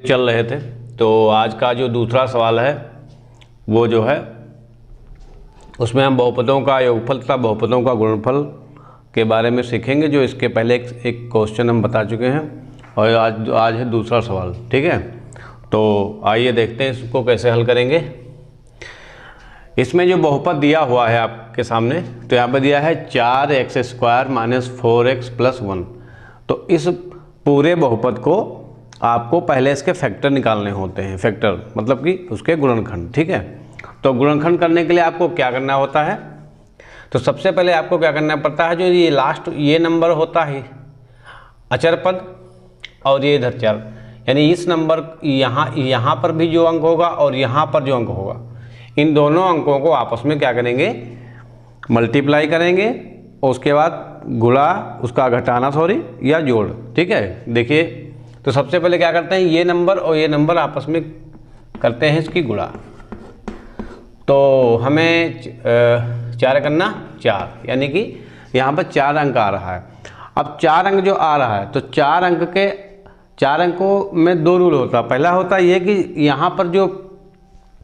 चल रहे थे। तो आज का जो दूसरा सवाल है वो जो है उसमें हम बहुपदों का योगफल तथा बहुपदों का गुणनफल के बारे में सीखेंगे, जो इसके पहले एक क्वेश्चन हम बता चुके हैं और आज है दूसरा सवाल। ठीक है, तो आइए देखते हैं इसको कैसे हल करेंगे। इसमें जो बहुपद दिया हुआ है आपके सामने, तो यहाँ पर दिया है 4x² - 4x + 1। तो इस पूरे बहुपद को आपको पहले इसके फैक्टर निकालने होते हैं। फैक्टर मतलब कि उसके गुणनखंड। ठीक है, तो गुणनखंड करने के लिए आपको क्या करना होता है, तो सबसे पहले आपको क्या करना पड़ता है, जो ये लास्ट ये नंबर होता है अचर पद और ये इधर चर, यानी इस नंबर यहाँ पर भी जो अंक होगा और यहाँ पर जो अंक होगा, इन दोनों अंकों को आपस में क्या करेंगे, मल्टीप्लाई करेंगे और उसके बाद गुणा, उसका घटाना या जोड़। ठीक है, देखिए तो सबसे पहले क्या करते हैं, ये नंबर और ये नंबर आपस में करते हैं इसकी गुणा। तो हमें 4 करना 4, यानी कि यहाँ पर 4 अंक आ रहा है। अब 4 अंक जो आ रहा है, तो 4 अंकों में 2 रूल होता है। पहला होता है ये कि यहाँ पर जो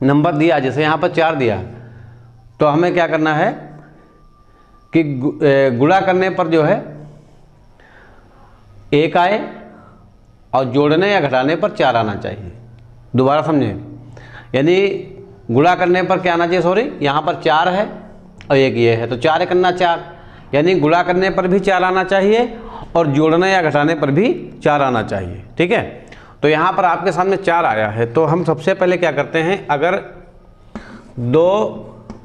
नंबर दिया, जैसे यहाँ पर 4 दिया, तो हमें क्या करना है कि गुणा करने पर जो है 1 आए और जोड़ने या घटाने पर 4 आना चाहिए। दोबारा समझें, यानी गुणा करने पर क्या आना चाहिए, सॉरी यहाँ पर 4 है और एक ये है, तो 4 करना 4, यानी गुणा करने पर भी 4 आना चाहिए और जोड़ने या घटाने पर भी 4 आना चाहिए। ठीक है, तो यहाँ पर आपके सामने 4 आया है, तो हम सबसे पहले क्या करते हैं, अगर 2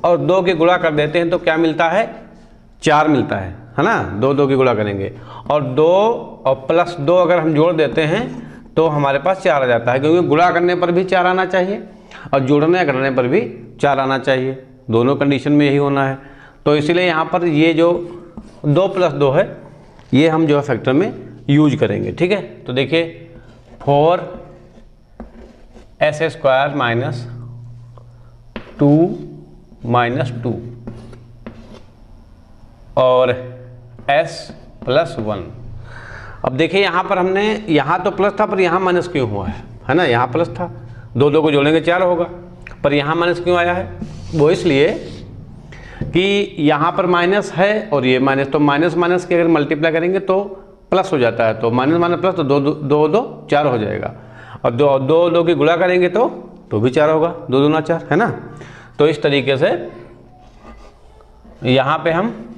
और 2 की गुणा कर देते हैं तो क्या मिलता है, 4 मिलता है ना। 2 की गुणा करेंगे और 2 और +2 अगर हम जोड़ देते हैं तो हमारे पास 4 आ जाता है, क्योंकि गुणा करने पर भी 4 आना चाहिए और जोड़ने या घटाने पर भी 4 आना चाहिए। दोनों कंडीशन में यही होना है। तो इसलिए यहाँ पर ये जो 2 + 2 है, ये हम जो है फैक्टर में यूज करेंगे। ठीक है, तो देखिए 4s² - 2 - 2 और s + 1। अब देखिए यहाँ पर हमने, यहाँ तो प्लस था पर यहाँ माइनस क्यों हुआ है ना। यहाँ प्लस था, 2 को जोड़ेंगे 4 होगा, पर यहाँ माइनस क्यों आया है, वो इसलिए कि यहाँ पर माइनस है और ये माइनस, तो माइनस के अगर मल्टीप्लाई करेंगे तो प्लस हो जाता है, तो माइनस प्लस, तो 2 4 हो जाएगा और 2 की गुणा करेंगे तो भी 4 होगा, 2 दूना 4 है ना। तो इस तरीके से यहाँ पे हम,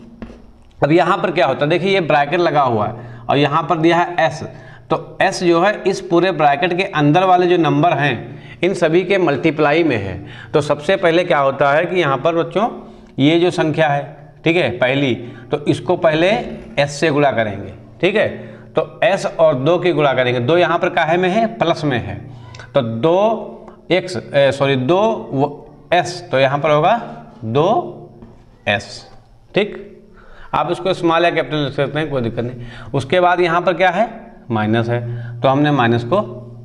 अब यहाँ पर क्या होता है, देखिए ये ब्रैकेट लगा हुआ है और यहाँ पर दिया है s, तो s जो है इस पूरे ब्रैकेट के अंदर वाले जो नंबर हैं इन सभी के मल्टीप्लाई में है। तो सबसे पहले क्या होता है कि यहाँ पर बच्चों ये जो संख्या है, ठीक है, पहली, तो इसको पहले s से गुणा करेंगे। ठीक है, तो s और 2 की गुणा करेंगे। 2 यहाँ पर काहे में है, प्लस में है, तो 2s, तो यहाँ पर होगा 2s। ठीक, आप इसको स्मॉल या कैपिटल लिख सकते हैं, कोई दिक्कत नहीं। उसके बाद यहाँ पर क्या है, माइनस है, तो हमने माइनस को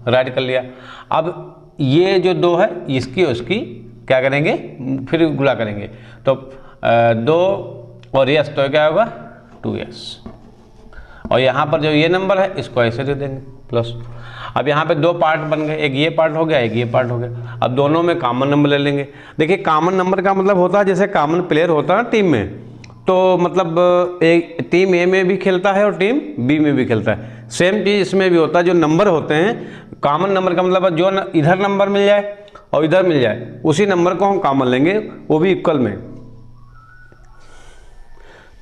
राइट कर लिया। अब ये जो 2 है इसकी और इसकी क्या करेंगे, फिर गुणा करेंगे, तो 2 और s, तो क्या होगा 2s। और यहाँ पर जो ये नंबर है इसको ऐसे दे देंगे प्लस। अब यहाँ पे 2 पार्ट बन गए, एक ये पार्ट हो गया, एक ये पार्ट हो गया। अब दोनों में कॉमन नंबर ले लेंगे। देखिए कॉमन नंबर का मतलब होता है, जैसे कॉमन प्लेयर होता है ना टीम में, तो मतलब एक टीम ए में भी खेलता है और टीम बी में भी खेलता है। सेम चीज़ इसमें भी होता है, जो नंबर होते हैं, कॉमन नंबर का मतलब जो इधर नंबर मिल जाए और इधर मिल जाए, उसी नंबर को हम कॉमन लेंगे, वो भी इक्वल में।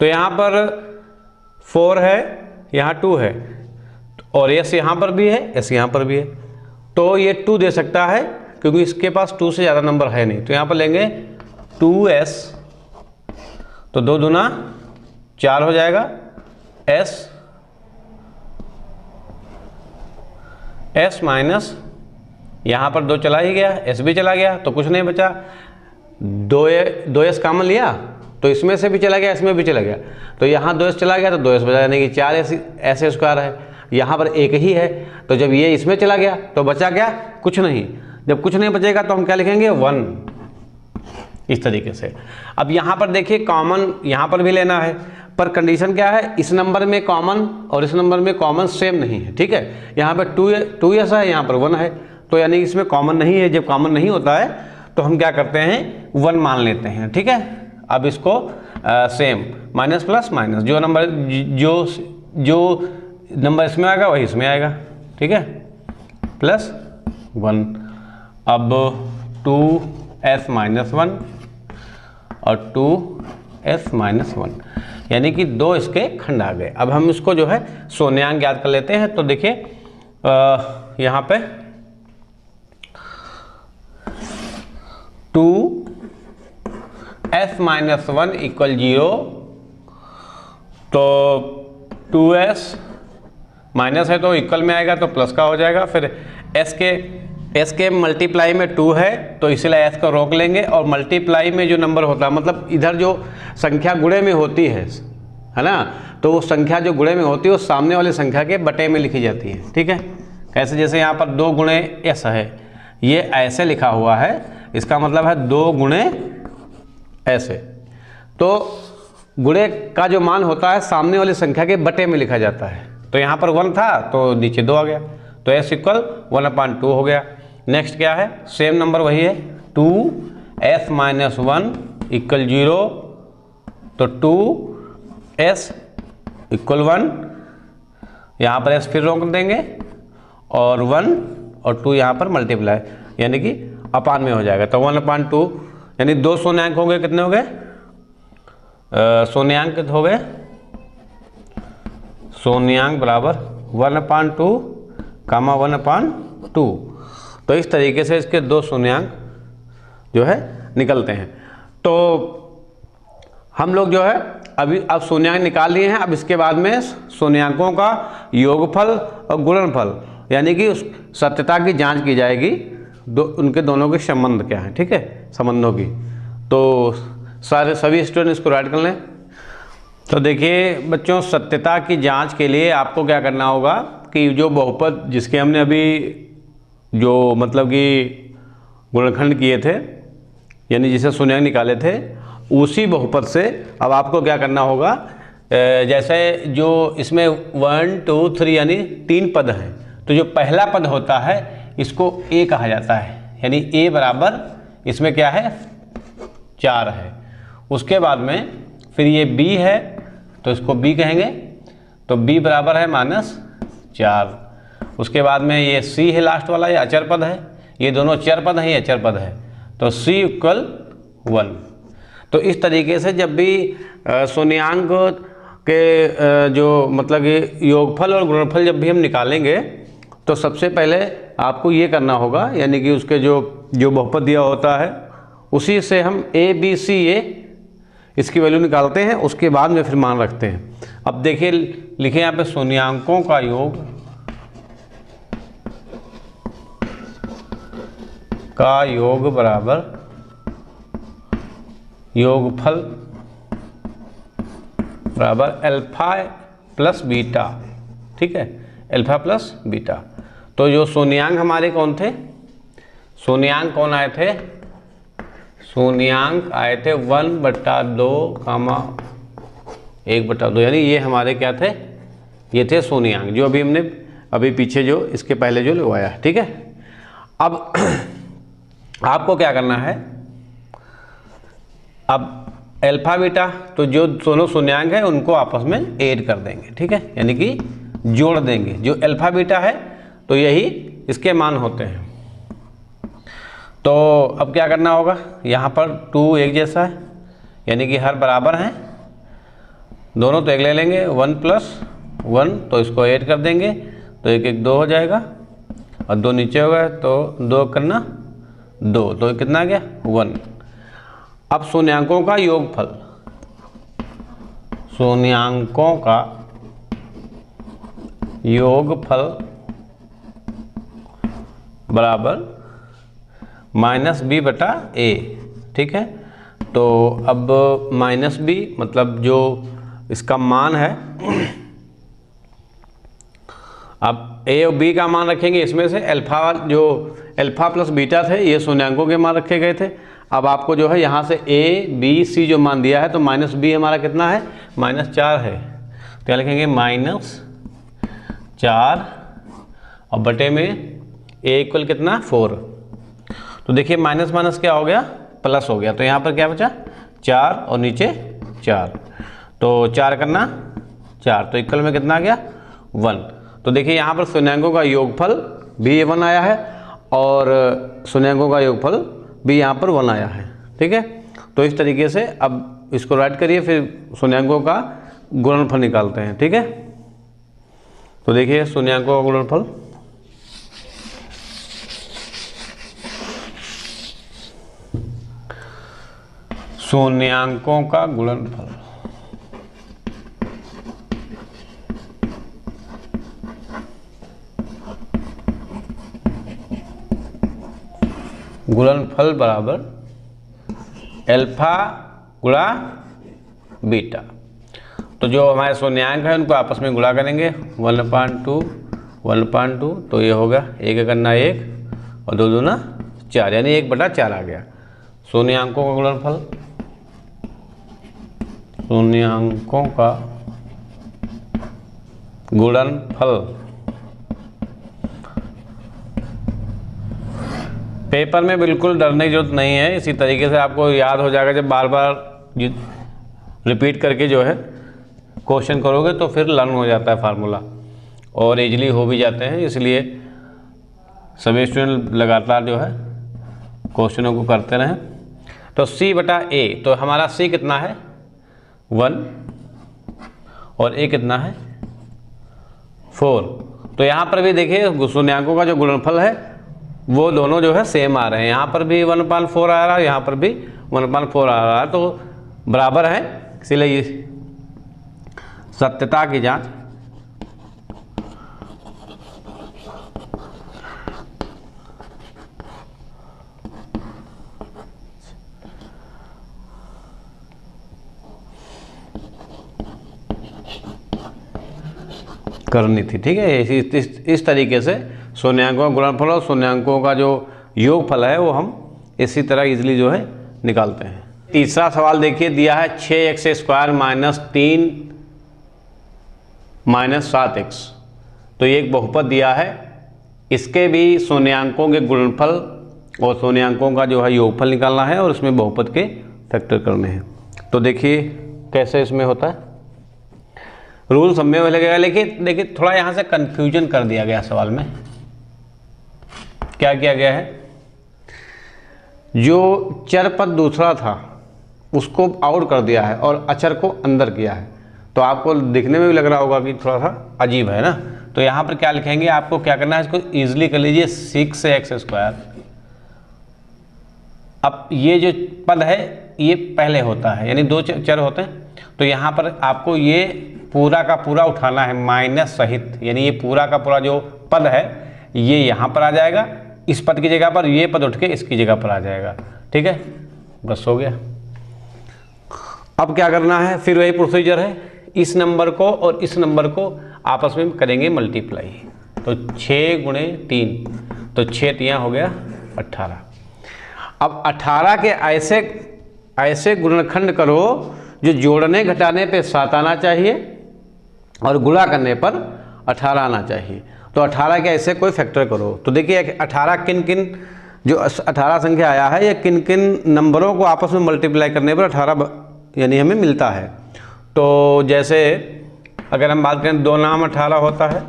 तो यहाँ पर 4 है, यहाँ 2 है और s यहाँ पर भी है, s यहाँ पर भी है, तो ये 2 दे सकता है क्योंकि इसके पास 2 से ज़्यादा नंबर है नहीं। तो यहाँ पर लेंगे 2s, तो 2 दूना 4 हो जाएगा, s माइनस, यहाँ पर 2 चला ही गया, s भी चला गया, तो कुछ नहीं बचा। 2s कॉमन लिया तो इसमें से भी चला गया, इसमें भी चला गया, तो यहाँ 2s चला गया तो 2s बचा, यानी कि 4s² है। यहाँ पर 1 ही है, तो जब ये इसमें चला गया तो बचा क्या, कुछ नहीं। जब कुछ नहीं बचेगा तो हम क्या लिखेंगे, 1, इस तरीके से। अब यहाँ पर देखिए कॉमन यहाँ पर भी लेना है, पर कंडीशन क्या है, इस नंबर में कॉमन और इस नंबर में कॉमन सेम नहीं है, ठीक है। यहाँ पर 2s है, यहाँ पर 1 है, तो यानी इसमें कॉमन नहीं है। जब कॉमन नहीं होता है तो हम क्या करते हैं, 1 मान लेते हैं, ठीक है। अब इसको सेम माइनस प्लस माइनस, जो नंबर इसमें आएगा वही इसमें आएगा, ठीक है, प्लस 1। अब 2s माइनस 1 और 2s माइनस 1, यानी कि 2 इसके खंड आ गए। अब हम इसको जो है शून्यांक याद कर लेते हैं। तो देखिए यहाँ पे 2s माइनस 1 इक्वल 0, तो 2s माइनस है तो इक्वल में आएगा तो प्लस का हो जाएगा। फिर s के मल्टीप्लाई में 2 है तो इसलिए s को रोक लेंगे, और मल्टीप्लाई में जो नंबर होता है, मतलब इधर जो संख्या गुणे में होती है ना, तो वो संख्या जो गुणे में होती है वो सामने वाली संख्या के बटे में लिखी जाती है, ठीक है। कैसे, जैसे यहाँ पर 2 गुणे s है, ये ऐसे लिखा हुआ है, इसका मतलब है 2 गुणे s है। तो गुणे का जो मान होता है सामने वाली संख्या के बटे में लिखा जाता है। तो यहाँ पर 1 था तो नीचे 2 आ गया, तो s इक्वल 1/2 हो गया। नेक्स्ट क्या है, सेम नंबर वही है, 2s माइनस 1 इक्वल 0, तो 2s इक्वल 1, यहाँ पर s फिर रोक देंगे और 1 और 2 यहाँ पर मल्टीप्लाई, यानी कि अपान में हो जाएगा। तो 1/2, यानी 2 शून्यांक हो गए, कितने हो गए, शून्यांक हो गए, शून्यांक बराबर 1/2 कामा 1/2। तो इस तरीके से इसके 2 शून्यांक जो है निकलते हैं। तो हम लोग जो है अब शून्यांक निकाल लिए हैं। अब इसके बाद में शून्यांकों का योगफल और गुणनफल, यानी कि उस सत्यता की जांच की जाएगी, उनके दोनों के संबंध क्या है, ठीक है, संबंधों की। तो सभी स्टूडेंट इसको राइट कर लें। तो देखिए बच्चों, सत्यता की जांच के लिए आपको क्या करना होगा कि जो बहुपद जिसके हमने अभी जो मतलब कि गुणनखंड किए थे, यानी जिसे शून्यांक निकाले थे, उसी बहुपद से अब आपको क्या करना होगा, जैसे जो इसमें 1 2 3 यानी 3 पद हैं, तो जो पहला पद होता है इसको a कहा जाता है, यानी a बराबर इसमें क्या है 4 है। उसके बाद में फिर ये b है तो इसको b कहेंगे, तो b बराबर है -4। उसके बाद में ये c है लास्ट वाला, ये अचर पद है, ये दोनों चर पद हैं, ये अचर पद है, तो c इक्वल 1। तो इस तरीके से जब भी शून्यांक के जो मतलब कि योगफल और गुणनफल जब भी हम निकालेंगे तो सबसे पहले आपको ये करना होगा, यानी कि उसके जो बहुपद दिया होता है उसी से हम a b c a इसकी वैल्यू निकालते हैं, उसके बाद में फिर मान रखते हैं। अब देखिए लिखे यहाँ पे शून्यांकों का योग बराबर योगफल बराबर अल्फा प्लस बीटा, ठीक है, अल्फा प्लस बीटा। तो जो शून्यांक हमारे कौन थे, शून्यांक कौन आए थे, शून्यांक आए थे 1/2 कामा 1/2, यानी ये हमारे क्या थे, ये थे शून्यांक जो अभी हमने अभी पीछे जो इसके पहले जो लगवाया है, ठीक है। अब आपको क्या करना है, अब अल्फा बीटा, तो जो दोनों शून्यांक है उनको आपस में ऐड कर देंगे, ठीक है, यानी कि जोड़ देंगे। जो अल्फा बीटा है तो यही इसके मान होते हैं। तो अब क्या करना होगा, यहाँ पर 2 एक जैसा है, यानी कि हर बराबर हैं, दोनों तो एक ले लेंगे, 1 + 1, तो इसको ऐड कर देंगे, तो 1 1 2 हो जाएगा, और 2 नीचे हो गया तो 2 करना 2, तो कितना आ गया 1। अब शून्यांकों का योगफल, शून्यांकों का योगफल बराबर -b/a, ठीक है। तो अब -b मतलब जो इसका मान है, अब a और b का मान रखेंगे, इसमें से अल्फा जो अल्फा प्लस बीटा थे ये शून्यांकों के मान रखे गए थे। अब आपको जो है यहाँ से ए बी सी जो मान दिया है, तो माइनस बी हमारा कितना है, -4 है। तो क्या लिखेंगे, -4 और बटे में ए इक्वल कितना 4। तो देखिए माइनस माइनस क्या हो गया, प्लस हो गया। तो यहाँ पर क्या बचा 4 और नीचे 4, तो 4 करना 4, तो इक्वल में कितना आ गया 1। तो देखिए यहाँ पर शून्यांकों का योगफल भी 1 आया है और शून्यांकों का योगफल भी यहाँ पर 1 आया है। ठीक है, तो इस तरीके से अब इसको राइट करिए, फिर शून्यांकों का गुणनफल निकालते हैं। ठीक है, तो देखिए शून्यांकों का गुणनफल, शून्यांकों का गुणनफल, गुणनफल बराबर अल्फा गुणा बीटा। तो जो हमारे शून्यांक है उनको आपस में गुणा करेंगे, 1/2 1/2, तो ये होगा 1 करना 1 और 2 दूना 4, यानी 1/4 आ गया। शून्यांकों का गुणनफल, शून्यांकों का गुणनफल पेपर में बिल्कुल डरने की जरूरत नहीं है, इसी तरीके से आपको याद हो जाएगा। जब बार बार रिपीट करके जो है क्वेश्चन करोगे तो फिर लर्न हो जाता है फार्मूला और इजीली हो भी जाते हैं। इसलिए सभी स्टूडेंट लगातार जो है क्वेश्चनों को करते रहें। तो C/A, तो हमारा C कितना है 1 और A कितना है 4। तो यहाँ पर भी देखिए शून्यांकों का जो गुणनफल है वो दोनों जो है सेम आ रहे हैं। यहाँ पर भी 1/4 आ रहा है, यहाँ पर भी 1/4 आ रहा है, तो बराबर है। इसलिए सत्यता की जांच करनी थी। ठीक है, इस तरीके से शून्यांकों का गुणनफल और शून्यांकों का जो योगफल है वो हम इसी तरह इजीली जो है निकालते हैं। तीसरा सवाल देखिए, दिया है 6x² - 3 - 7x। तो ये एक बहुपद दिया है, इसके भी शून्यांकों के गुणनफल और शून्यांकों का जो है योगफल निकालना है और इसमें बहुपद के फैक्टर करने हैं। तो देखिए कैसे इसमें होता है, रूल सब में लगेगा, लेकिन देखिए थोड़ा यहाँ से कंफ्यूजन कर दिया गया सवाल में। क्या किया गया है, जो चर पद दूसरा था उसको आउट कर दिया है और अचर को अंदर किया है। तो आपको दिखने में भी लग रहा होगा कि थोड़ा सा अजीब है ना। तो यहाँ पर क्या लिखेंगे, आपको क्या करना है, इसको ईजिली कर लीजिए 6x²। अब ये जो पद है ये पहले होता है, यानी 2 चर होते हैं, तो यहाँ पर आपको ये पूरा का पूरा उठाना है माइनस सहित, यानी ये पूरा का पूरा जो पद है ये यहाँ पर आ जाएगा, इस पद की जगह पर ये पद उठ के इसकी जगह पर आ जाएगा। ठीक है, बस हो गया। अब क्या करना है, फिर वही प्रोसीजर है, इस नंबर को और इस नंबर को आपस में करेंगे मल्टीप्लाई। तो 6 × 3, तो 6 तियाँ हो गया 18। अब 18 के ऐसे गुणनखंड करो जो जोड़ने घटाने पे 7 आना चाहिए और गुणा करने पर 18 आना चाहिए। तो 18 के ऐसे कोई फैक्टर करो। तो देखिए 18 किन किन जो 18 संख्या आया है ये किन किन नंबरों को आपस में मल्टीप्लाई करने पर 18 यानी हमें मिलता है। तो जैसे अगर हम बात करें 2 नाम 18 होता है,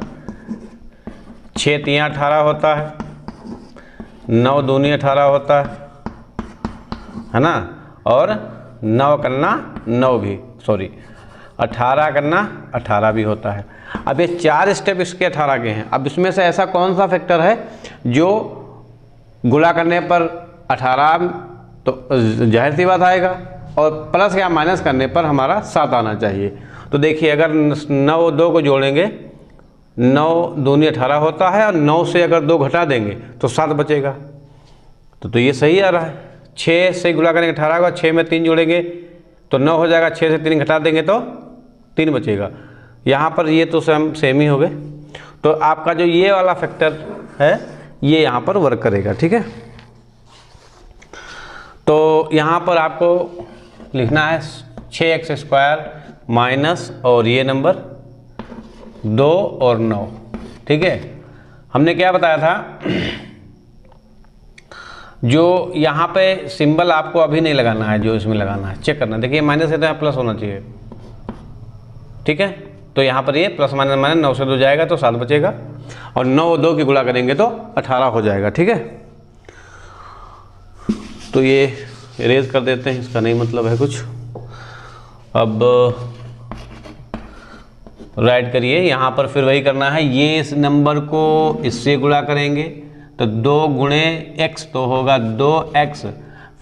6 तियाँ 18 होता है, 9 दूनी 18 होता है ना, और 9 करना 9 भी 18 करना 18 भी होता है। अब ये 4 स्टेप इसके 18 के हैं। अब इसमें से ऐसा कौन सा फैक्टर है जो गुणा करने पर 18 तो जाहिर सी बात आएगा और प्लस या माइनस करने पर हमारा 7 आना चाहिए। तो देखिए अगर 9 और 2 को जोड़ेंगे, 9 दूनी 18 होता है और 9 से अगर 2 घटा देंगे तो 7 बचेगा। तो ये सही आ रहा है। 6 से गुणा करेंगे 18 का, 6 में 3 जोड़ेंगे तो 9 हो जाएगा, 6 से 3 घटा देंगे तो 3 बचेगा। यहाँ पर ये तो सेम ही हो गए। तो आपका जो ये वाला फैक्टर है ये यहाँ पर वर्क करेगा। ठीक है, तो यहाँ पर आपको लिखना है 6x² माइनस और ये नंबर 2 और 9, ठीक है। हमने क्या बताया था, जो यहाँ पे सिंबल आपको अभी नहीं लगाना है, जो इसमें लगाना है चेक करना। देखिए माइनस है तो यहाँ प्लस होना चाहिए, ठीक है। तो यहाँ पर ये प्लस माइनस माइनस 9 से 2 जाएगा तो 7 बचेगा, और 9 और 2 की गुणा करेंगे तो 18 हो जाएगा, ठीक है। तो ये इरेज कर देते हैं, इसका नहीं मतलब है कुछ। अब राइट करिए, यहाँ पर फिर वही करना है, ये इस नंबर को इससे गुणा करेंगे तो 2 गुणे x तो होगा 2x,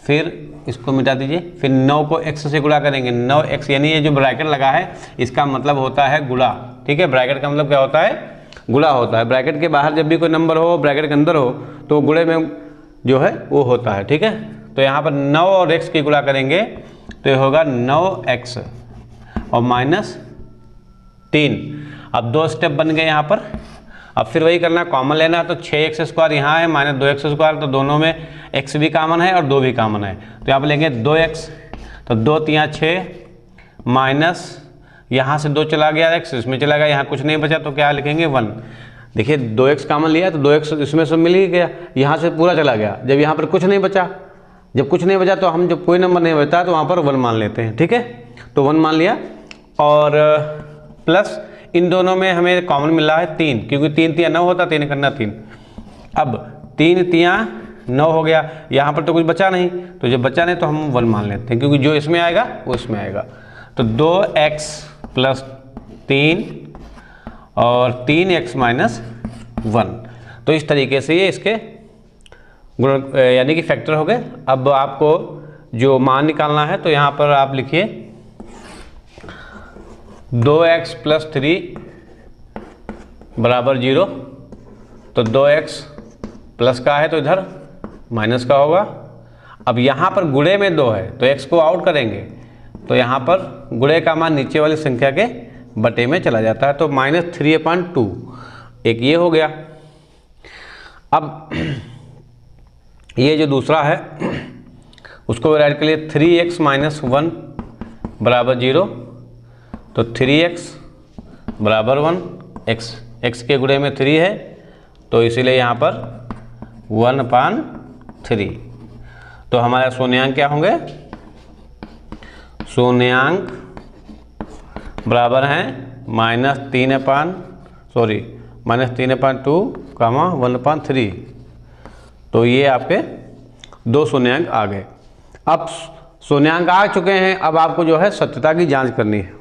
फिर इसको मिटा दीजिए, फिर 9 को x से गुणा करेंगे 9x, यानी ये जो ब्रैकेट लगा है इसका मतलब होता है गुणा, ठीक है। ब्रैकेट का मतलब क्या होता है, गुणा होता है। ब्रैकेट के बाहर जब भी कोई नंबर हो ब्रैकेट के अंदर हो तो गुणे में जो है वो होता है, ठीक है। तो यहाँ पर 9 और x की गुणा करेंगे तो ये होगा 9x और माइनस 3। अब 2 स्टेप बन गए यहाँ पर। अब फिर वही करना, कॉमन लेना, तो 6x² यहाँ है माइनस 2x², तो दोनों में x भी कॉमन है और 2 भी कॉमन है, तो यहाँ पर लेंगे 2x, तो 2 3 6 माइनस यहाँ से 2 चला गया, x इसमें चला गया, यहाँ कुछ नहीं बचा तो क्या लिखेंगे 1। देखिए 2x कॉमन लिया तो 2x इसमें से मिल ही गया, यहाँ से पूरा चला गया। जब यहाँ पर कुछ नहीं बचा, जब कुछ नहीं बचा तो हम जब कोई नंबर नहीं बचा तो वहाँ पर 1 मान लेते हैं, ठीक है। तो 1 मान लिया, और प्लस इन दोनों में हमें कॉमन मिल रहा है 3, क्योंकि 3 3 9 होता, 3 करना 3। अब 3 3 9 हो गया, यहाँ पर तो कुछ बचा नहीं, तो जब बचा नहीं तो हम 1 मान लेते हैं, क्योंकि जो इसमें आएगा वो इसमें आएगा। तो 2x + 3 और 3x - 1, तो इस तरीके से ये इसके गुण यानी कि फैक्टर हो गए। अब आपको जो मान निकालना है तो यहाँ पर आप लिखिए 2x + 3 = 0, तो 2x प्लस का है तो इधर माइनस का होगा। अब यहाँ पर गुणे में 2 है तो x को आउट करेंगे तो यहाँ पर गुणे का मान नीचे वाली संख्या के बटे में चला जाता है, तो -3/2 एक ये हो गया। अब ये जो दूसरा है उसको राइट के लिए 3x - 1 = 0, तो 3x = 1, x के गुणे में 3 है तो इसीलिए यहाँ पर 1/3। तो हमारा शून्यांक क्या होंगे, शून्यांक बराबर हैं -3/2, 1/3। तो ये आपके 2 शून्यांक आ गए। अब शून्यांक आ चुके हैं, अब आपको जो है सत्यता की जांच करनी है।